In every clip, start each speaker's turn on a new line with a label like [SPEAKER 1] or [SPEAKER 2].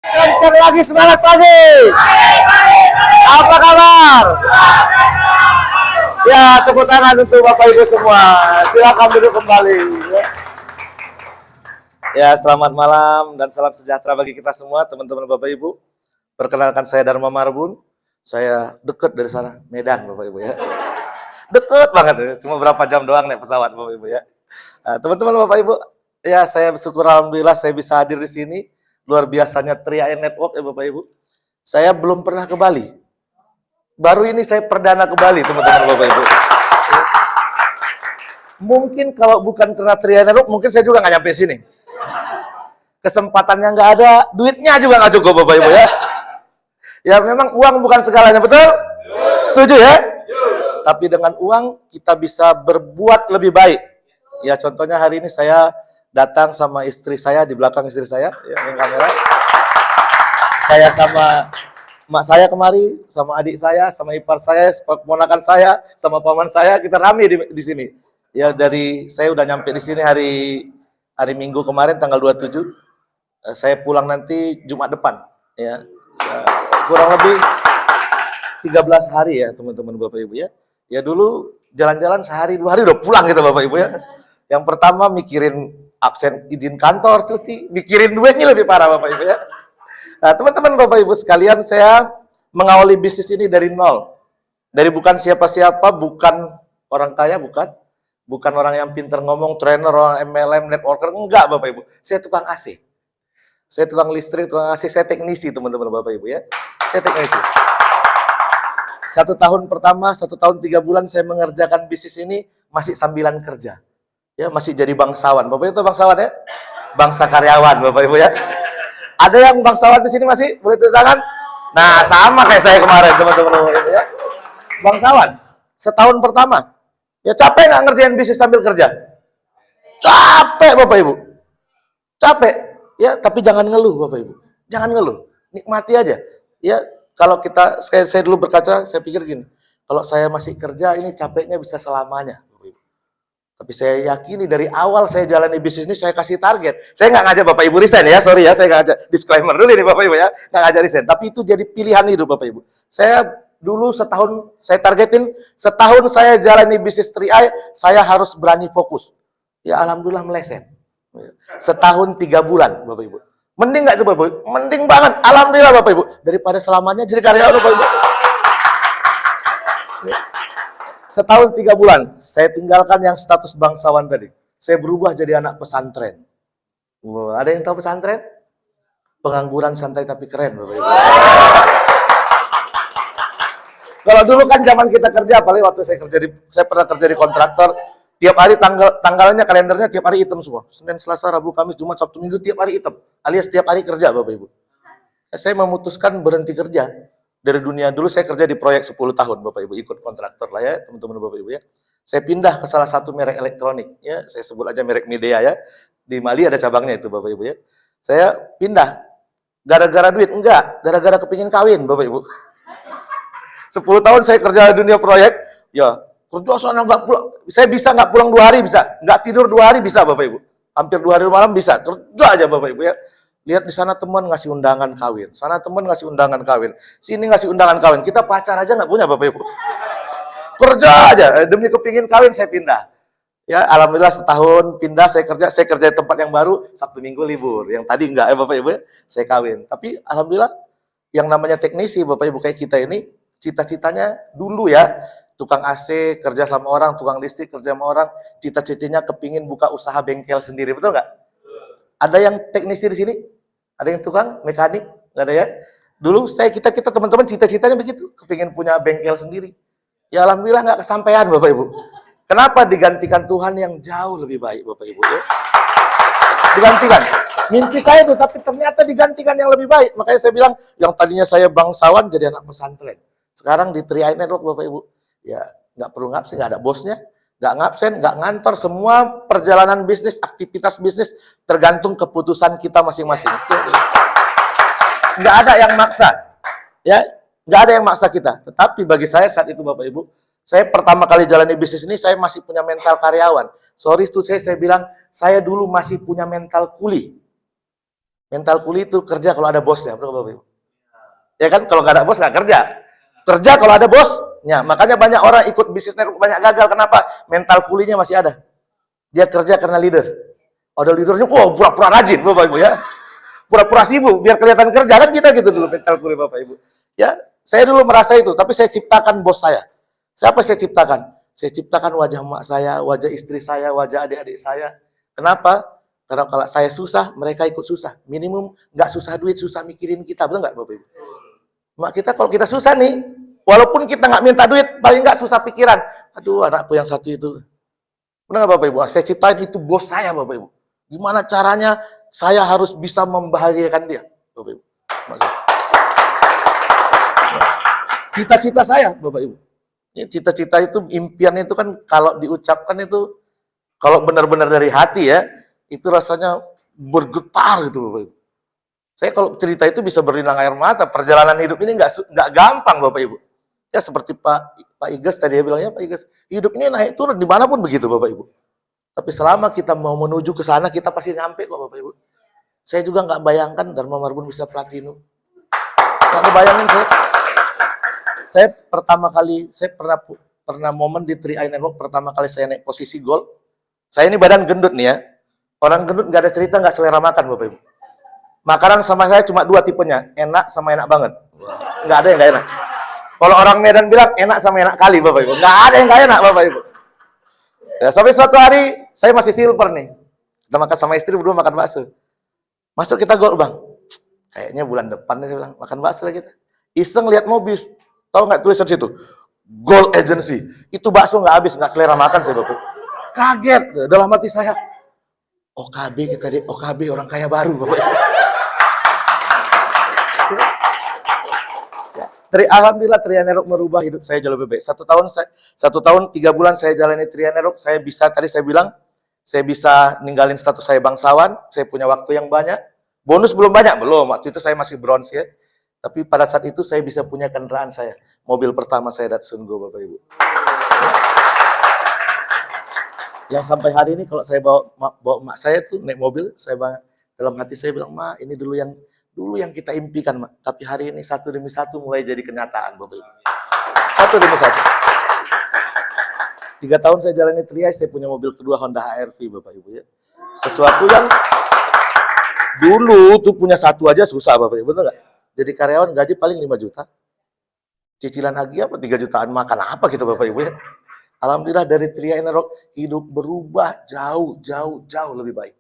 [SPEAKER 1] Kencang lagi, semangat pagi. Apa kabar? Ya, tepuk tangan untuk Bapak Ibu semua. Silakan duduk kembali. Ya, selamat malam dan salam sejahtera bagi kita semua, teman-teman Bapak Ibu. Perkenalkan, saya Dharma Marbun. Saya dekat dari sana, Medan, Bapak Ibu ya. Deket banget ya, cuma berapa jam doang naik pesawat Bapak Ibu ya. Nah, teman-teman Bapak Ibu, ya saya bersyukur alhamdulillah saya bisa hadir di sini. Luar biasanya Triain Network ya Bapak Ibu. Saya belum pernah ke Bali. Baru ini saya perdana ke Bali, teman-teman Bapak Ibu. Mungkin kalau bukan karena Triain Network, mungkin saya juga nggak nyampe sini. Kesempatannya nggak ada, duitnya juga nggak cukup Bapak Ibu ya. Ya memang uang bukan segalanya, betul? Setuju ya? Tapi dengan uang kita bisa berbuat lebih baik. Ya contohnya hari ini saya datang sama istri saya, di belakang istri saya, ya, yang kamera. Saya sama mak saya kemari, sama adik saya, sama ipar saya, keponakan saya, sama paman saya, kita rame di sini. Ya dari saya udah nyampe di sini hari Minggu kemarin tanggal 27. Saya pulang nanti Jumat depan, ya. Kurang lebih 13 hari ya teman-teman Bapak Ibu ya. Ya dulu jalan-jalan sehari 2 hari udah pulang gitu Bapak Ibu ya. Yang pertama mikirin absen izin kantor, cuti, mikirin duitnya lebih parah Bapak Ibu ya. Nah, teman-teman Bapak Ibu sekalian, saya mengawali bisnis ini dari nol. Dari bukan siapa-siapa, bukan orang kaya, bukan orang yang pintar ngomong, trainer, orang MLM, networker, enggak Bapak Ibu. Saya tukang AC. Saya tukang listrik, tukang AC, saya teknisi teman-teman Bapak Ibu ya. Saya teknisi. 1 tahun pertama, 1 tahun 3 bulan saya mengerjakan bisnis ini masih sambilan kerja. Ya, masih jadi bangsawan. Bapak itu bangsawan ya? Bangsa karyawan, Bapak Ibu ya. Ada yang bangsawan di sini masih? Boleh tepuk tangan? Nah, sama kayak saya kemarin, teman-teman Bapak Ibu ya. Bangsawan. Setahun pertama. Ya capek nggak ngerjain bisnis sambil kerja? Capek, Bapak Ibu. Capek. Ya, tapi jangan ngeluh, Bapak Ibu. Jangan ngeluh. Nikmati aja. Ya, kalau saya dulu berkaca, saya pikir gini. Kalau saya masih kerja, ini capeknya bisa selamanya. Tapi saya yakini dari awal saya jalani bisnis ini, saya kasih target. Saya nggak ngajak Bapak Ibu resign ya, sorry ya, saya nggak ngajak. Disclaimer dulu nih Bapak Ibu ya, nggak ngajak resign. Tapi itu jadi pilihan hidup Bapak Ibu. Saya dulu setahun, saya targetin, setahun saya jalani bisnis 3i, saya harus berani fokus. Ya alhamdulillah meleset. Setahun 3 bulan Bapak Ibu. Mending nggak itu Bapak Ibu? Mending banget, alhamdulillah Bapak Ibu. Daripada selamanya jadi karyawan Bapak Ibu. Setahun 3 bulan, saya tinggalkan yang status bangsawan tadi. Saya berubah jadi anak pesantren. Wah, ada yang tahu pesantren? Pengangguran santai tapi keren, Bapak Ibu. Kalau dulu kan zaman kita kerja, apalagi waktu saya pernah kerja di kontraktor, tiap hari tanggalnya, kalendernya tiap hari hitam semua. Senin, Selasa, Rabu, Kamis, Jumat, Sabtu, Minggu, tiap hari hitam. Alias tiap hari kerja, Bapak Ibu. Saya memutuskan berhenti kerja. Dari dunia dulu saya kerja di proyek 10 tahun Bapak Ibu, ikut kontraktor lah ya teman-teman Bapak Ibu ya. Saya pindah ke salah satu merek elektronik ya, saya sebut aja merek Midea ya. Di Mali ada cabangnya itu Bapak Ibu ya. Saya pindah gara-gara duit? Enggak, gara-gara kepingin kawin Bapak Ibu. 10 tahun saya kerja di dunia proyek, ya kerja sana nggak pulang. Saya bisa nggak pulang 2 hari bisa, nggak tidur 2 hari bisa Bapak Ibu. Hampir 2 hari malam bisa, kerja aja Bapak Ibu ya. Lihat di sana teman ngasih undangan kawin, sana teman ngasih undangan kawin, sini ngasih undangan kawin. Kita pacar aja nggak punya Bapak Ibu. Kerja aja, demi kepingin kawin saya pindah. Ya alhamdulillah setahun pindah, saya kerja di tempat yang baru, Sabtu Minggu libur. Yang tadi enggak ya Bapak Ibu, saya kawin. Tapi alhamdulillah yang namanya teknisi Bapak Ibu kayak kita ini, cita-citanya dulu ya, tukang AC, kerja sama orang, tukang listrik, kerja sama orang, cita-citanya kepingin buka usaha bengkel sendiri, betul nggak? Ada yang teknisi di sini? Ada yang tukang mekanik? Nggak ada ya? Dulu kita teman-teman cita-citanya begitu, kepingin punya bengkel sendiri. Ya alhamdulillah nggak kesampaian Bapak Ibu. Kenapa? Digantikan Tuhan yang jauh lebih baik Bapak Ibu ya. Digantikan. Mimpi saya itu, tapi ternyata digantikan yang lebih baik. Makanya saya bilang, yang tadinya saya bangsawan jadi anak pesantren. Sekarang di Triain Network Bapak Ibu. Ya nggak perlu ngabsen, nggak ada bosnya. Nggak ngabsen, nggak ngantor, semua perjalanan bisnis, aktivitas bisnis tergantung keputusan kita masing-masing. Nggak ada yang maksa, ya, nggak ada yang maksa kita. Tetapi bagi saya saat itu Bapak Ibu, saya pertama kali jalani bisnis ini, saya masih punya mental karyawan. Sorry itu saya bilang, saya dulu masih punya mental kuli. Mental kuli itu kerja kalau ada bosnya, betul Bapak Ibu? Ya kan, kalau nggak ada bos nggak kerja. Kerja kalau ada bosnya. Makanya banyak orang ikut bisnis network banyak gagal. Kenapa? Mental kulinya masih ada. Dia kerja karena leader. Ada leadernya, wow, pura-pura rajin Bapak Ibu ya. Pura-pura sibuk biar kelihatan kerja, kan kita gitu dulu mental kuli Bapak Ibu. Ya, saya dulu merasa itu, tapi saya ciptakan bos saya. Siapa saya ciptakan? Saya ciptakan wajah mak saya, wajah istri saya, wajah adik-adik saya. Kenapa? Karena kalau saya susah, mereka ikut susah. Minimum nggak susah duit, susah mikirin kita, betul nggak Bapak Ibu? Mak kita kalau kita susah nih, walaupun kita nggak minta duit, paling nggak susah pikiran. Aduh, anakku yang satu itu. Benar nggak Bapak Ibu? Saya ciptain itu bos saya Bapak Ibu. Gimana caranya saya harus bisa membahagiakan dia, Bapak Ibu. Cita-cita saya, Bapak Ibu. Cita-cita itu, impian itu kan kalau diucapkan itu, kalau benar-benar dari hati ya, itu rasanya bergetar gitu, Bapak Ibu. Saya kalau cerita itu bisa berlinang air mata. Perjalanan hidup ini nggak gampang, Bapak Ibu. Ya seperti Pak Iges tadi ya bilangnya, Pak Iges, hidup ini naik turun dimanapun begitu, Bapak Ibu. Tapi selama kita mau menuju ke sana, kita pasti nyampe kok, Bapak Ibu. Saya juga nggak bayangkan Dharma Marbun bisa platinum. Nggak kebayangin saya. Saya pertama kali, saya pernah momen di 3i Network, pertama kali saya naik posisi gold. Saya ini badan gendut nih ya. Orang gendut nggak ada cerita, nggak selera makan, Bapak Ibu. Makanan sama saya cuma 2 tipenya, enak sama enak banget. Nggak ada yang nggak enak. Kalau orang Medan bilang enak sama enak kali, Bapak Ibu. Nggak ada yang nggak enak, Bapak Ibu. Ya, sampai suatu hari, saya masih silver nih. Kita makan sama istri, berdua makan bakso. Masuk kita gold, Bang. Kayaknya bulan depan nih, saya bilang, makan bakso lagi kita. Iseng lihat mobil. Tahu nggak tulisan situ? Gold Agency. Itu bakso nggak habis, nggak selera makan saya Bapak. Kaget, dalam hati saya. OKB kita di OKB orang kaya baru Bapak. Alhamdulillah 3i Network merubah hidup saya jauh lebih baik. 1 tahun 3 bulan saya jalani 3i Network, saya bisa tadi saya bilang, saya bisa ninggalin status saya bangsawan, saya punya waktu yang banyak. Bonus belum banyak, belum. Waktu itu saya masih bronze ya. Tapi pada saat itu saya bisa punya kendaraan saya. Mobil pertama saya Datsun Go, Bapak Ibu. Yang sampai hari ini kalau saya bawa mak saya tuh naik mobil, dalam hati saya bilang, "Ma, ini dulu yang kita impikan, Mak. Tapi hari ini satu demi satu mulai jadi kenyataan, Bapak Ibu. Satu demi satu. 3 tahun saya jalani 3i, saya punya mobil kedua Honda HR-V, Bapak Ibu ya. Sesuatu yang dulu tuh punya satu aja susah, Bapak Ibu, betul nggak? Jadi karyawan gaji paling 5 juta. Cicilan lagi apa 3 jutaan, makan apa gitu Bapak Ibu ya. Alhamdulillah dari 3i Network hidup berubah jauh lebih baik.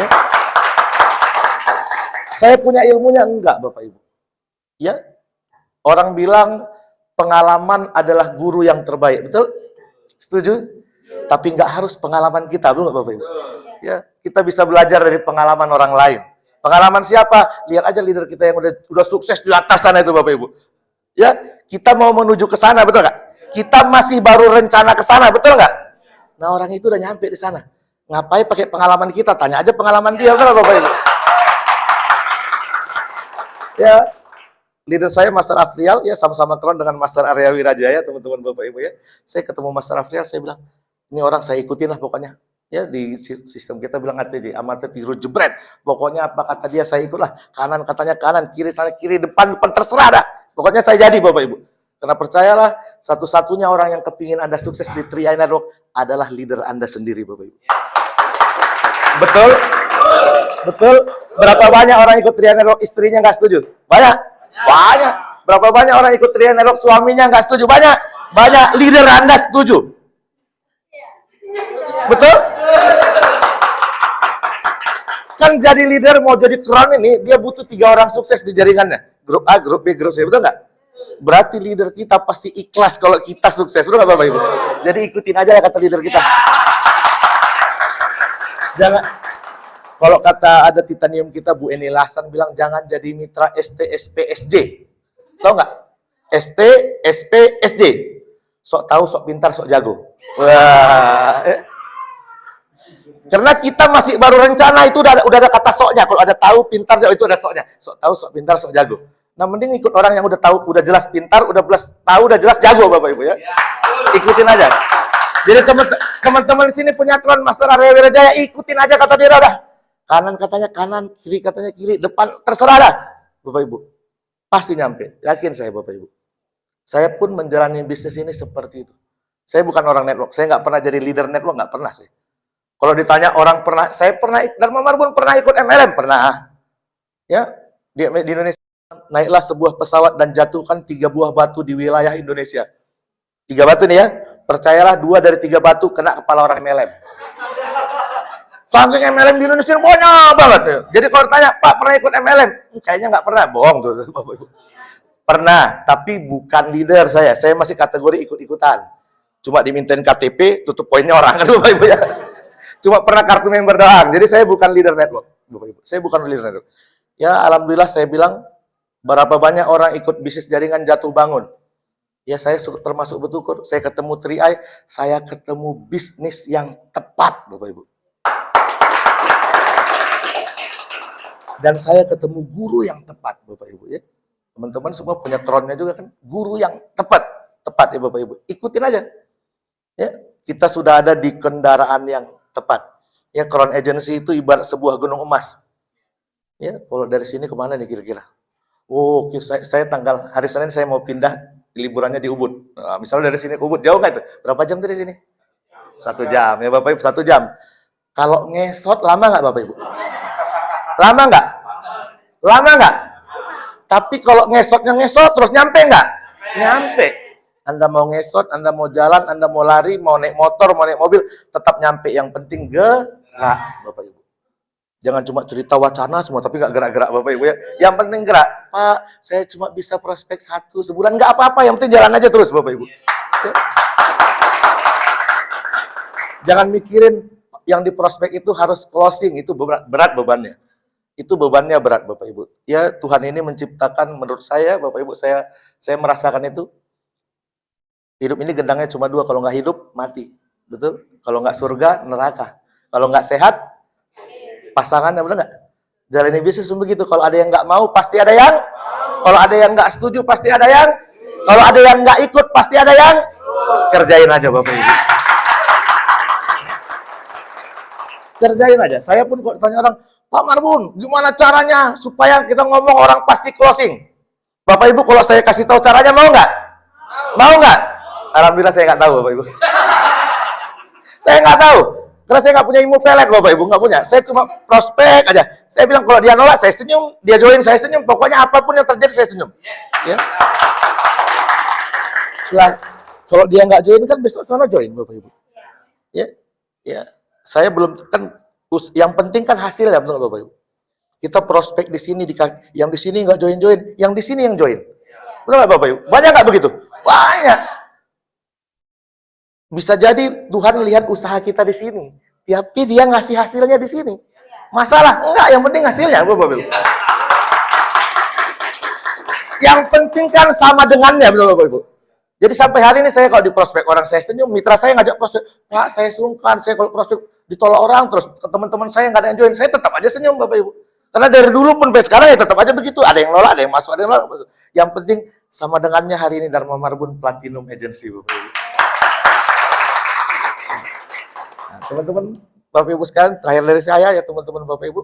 [SPEAKER 1] Ya. Saya punya ilmunya enggak Bapak Ibu. Ya. Orang bilang pengalaman adalah guru yang terbaik, betul? Setuju? Tapi enggak harus pengalaman kita, betul Bapak Ibu? Ya, kita bisa belajar dari pengalaman orang lain. Pengalaman siapa? Lihat aja leader kita yang udah sukses di atas sana itu Bapak Ibu. Ya, kita mau menuju ke sana, betul nggak? Kita masih baru rencana ke sana, betul nggak? Nah orang itu udah nyampe di sana. Ngapain pakai pengalaman kita? Tanya aja pengalaman dia, betul nggak Bapak Ibu? Ya, leader saya Master Afrial, ya sama-sama keren dengan Master Arya Wirajaya, teman-teman Bapak Ibu ya. Saya ketemu Master Afrial, saya bilang, ini orang saya ikutin lah pokoknya. Ya di sistem kita bilang ATD, amati tiru jebret. Pokoknya apa kata dia saya ikutlah. Kanan katanya kanan, kiri sana kiri, depan terserah dah. Pokoknya saya jadi Bapak Ibu. Karena percayalah, satu-satunya orang yang kepingin Anda sukses di 3i Network adalah leader Anda sendiri Bapak Ibu. Betul? Betul? Berapa banyak orang ikut 3i Network istrinya nggak setuju? Banyak? Banyak. Berapa banyak orang ikut 3i Network suaminya nggak setuju? Banyak? Banyak. Leader Anda setuju? Betul? Kan jadi leader mau jadi keren ini, dia butuh 3 orang sukses di jaringannya. Grup A, grup B, grup C, betul nggak? Berarti leader kita pasti ikhlas kalau kita sukses, betul nggak Bapak Ibu? Jadi ikutin aja ya kata leader kita. Jangan, kalau kata ada titanium kita, Bu Eni Lahsan bilang, jangan jadi mitra ST, SP, SJ. Tahu nggak? ST, SP, SJ. Sok tahu, sok pintar, sok jago. Wah. Karena kita masih baru rencana, itu udah ada kata soknya. Kalau ada tahu, pintar, itu ada soknya. Sok tahu, sok pintar, sok jago. Nah, mending ikut orang yang udah tahu, udah jelas pintar, udah jelas tahu, udah jelas jago, Bapak Ibu ya. Ikutin aja. Jadi teman-teman di sini punya Master Arya Wirajaya, ikutin aja kata dia udah. Kanan katanya kanan, kiri katanya kiri, depan, terserah dah. Bapak Ibu, pasti nyampe. Yakin saya Bapak Ibu. Saya pun menjalani bisnis ini seperti itu. Saya bukan orang network, saya nggak pernah jadi leader network, nggak pernah sih. Kalau ditanya orang pernah, saya pernah, Dharma Marbun pernah ikut MLM, pernah. Ya, di Indonesia naiklah sebuah pesawat dan jatuhkan 3 buah batu di wilayah Indonesia. 3 batu nih ya, percayalah 2 dari 3 batu kena kepala orang MLM. Saking MLM di Indonesia banyak banget. Jadi kalau tanya, Pak pernah ikut MLM? Kayaknya nggak pernah, bohong tuh. Pernah, tapi bukan leader saya masih kategori ikut-ikutan. Cuma dimintain KTP, tutup poinnya orang kan Bapak Ibu ya. Cuma pernah kartu member doang. Jadi saya bukan leader network, Bapak Ibu. Saya bukan leader network. Ya alhamdulillah saya bilang, berapa banyak orang ikut bisnis jaringan jatuh bangun. Ya saya termasuk bersyukur, saya ketemu Tri-Eye, saya ketemu bisnis yang tepat Bapak Ibu. Dan saya ketemu guru yang tepat Bapak Ibu ya. Teman-teman semua punya tronnya juga kan, guru yang tepat ya Bapak Ibu. Ikutin aja. Ya, kita sudah ada di kendaraan yang tepat. Ya, Crown Agency itu ibarat sebuah gunung emas. Ya, kalau dari sini kemana nih kira-kira? Oh, saya tanggal hari Senin saya mau pindah liburannya di Ubud. Nah, misalnya dari sini ke Ubud jauh nggak itu? Berapa jam dari sini? 1 jam ya Bapak Ibu, 1 jam. Kalau ngesot lama nggak Bapak Ibu? Lama nggak? Lama nggak? Tapi kalau ngesotnya ngesot terus nyampe nggak? Nyampe. Anda mau ngesot, Anda mau jalan, Anda mau lari, mau naik motor, mau naik mobil, tetap nyampe. Yang penting gerak, Bapak Ibu. Jangan cuma cerita wacana semua, tapi nggak gerak-gerak Bapak Ibu ya. Yang penting gerak. Pak, saya cuma bisa prospek 1 sebulan, nggak apa-apa. Yang penting jalan aja terus Bapak Ibu. Ya. Jangan mikirin yang di prospek itu harus closing, itu berat bebannya. Itu bebannya berat Bapak Ibu. Ya Tuhan ini menciptakan menurut saya, Bapak Ibu, saya merasakan itu. Hidup ini gendangnya cuma 2, kalau nggak hidup, mati. Betul? Kalau nggak surga, neraka. Kalau nggak sehat, pasangannya, benar nggak? Jalani bisnis begitu. Kalau ada yang nggak mau, pasti ada yang. Kalau ada yang nggak setuju, pasti ada yang. Kalau ada yang nggak ikut, pasti ada yang. Kerjain aja Bapak Ibu. Kerjain aja. Saya pun kok tanya orang, Pak Marbun, gimana caranya supaya kita ngomong orang pasti closing? Bapak Ibu, kalau saya kasih tahu caranya, mau nggak? Mau nggak? Alhamdulillah saya nggak tahu Bapak Ibu. Saya nggak tahu. Karena saya nggak punya ilmu pelet Bapak Ibu, nggak punya. Saya cuma prospek aja. Saya bilang kalau dia nolak, saya senyum. Dia join, saya senyum. Pokoknya apapun yang terjadi, saya senyum. Ya. Lah, kalau dia nggak join kan besok sana join Bapak Ibu. Ya, ya. Saya belum kan. Yang penting kan hasil ya, betul Bapak Ibu. Kita prospek di sini, yang di sini nggak join, yang di sini yang join. Betul nggak Bapak Ibu? Banyak nggak begitu? Banyak. Bisa jadi Tuhan lihat usaha kita di sini, tapi dia ngasih hasilnya di sini. Masalah? Enggak, yang penting hasilnya, Bapak Ibu. Yang penting kan sama dengannya, betul Bapak Ibu. Jadi sampai hari ini saya kalau di prospek orang saya senyum, mitra saya ngajak prospek, Pak saya sungkan, saya kalau prospek ditolak orang, terus ke teman-teman saya nggak ada yang join, saya tetap aja senyum Bapak Ibu. Karena dari dulu pun sampai sekarang ya tetap aja begitu, ada yang nolak, ada yang masuk, ada yang nolak. Yang penting sama dengannya hari ini Dharma Marbun Platinum Agency Bapak Ibu. Nah, teman-teman Bapak Ibu sekalian, terakhir dari saya ya teman-teman Bapak Ibu,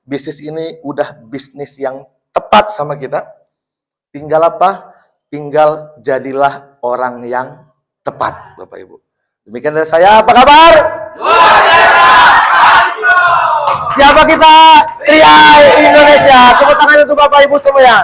[SPEAKER 1] bisnis ini udah bisnis yang tepat sama kita. Tinggal apa? Tinggal jadilah orang yang tepat Bapak Ibu. Demikian dari saya, apa kabar? Siapa kita? Tri-Eye Indonesia. Tepuk tangan untuk Bapak Ibu semua.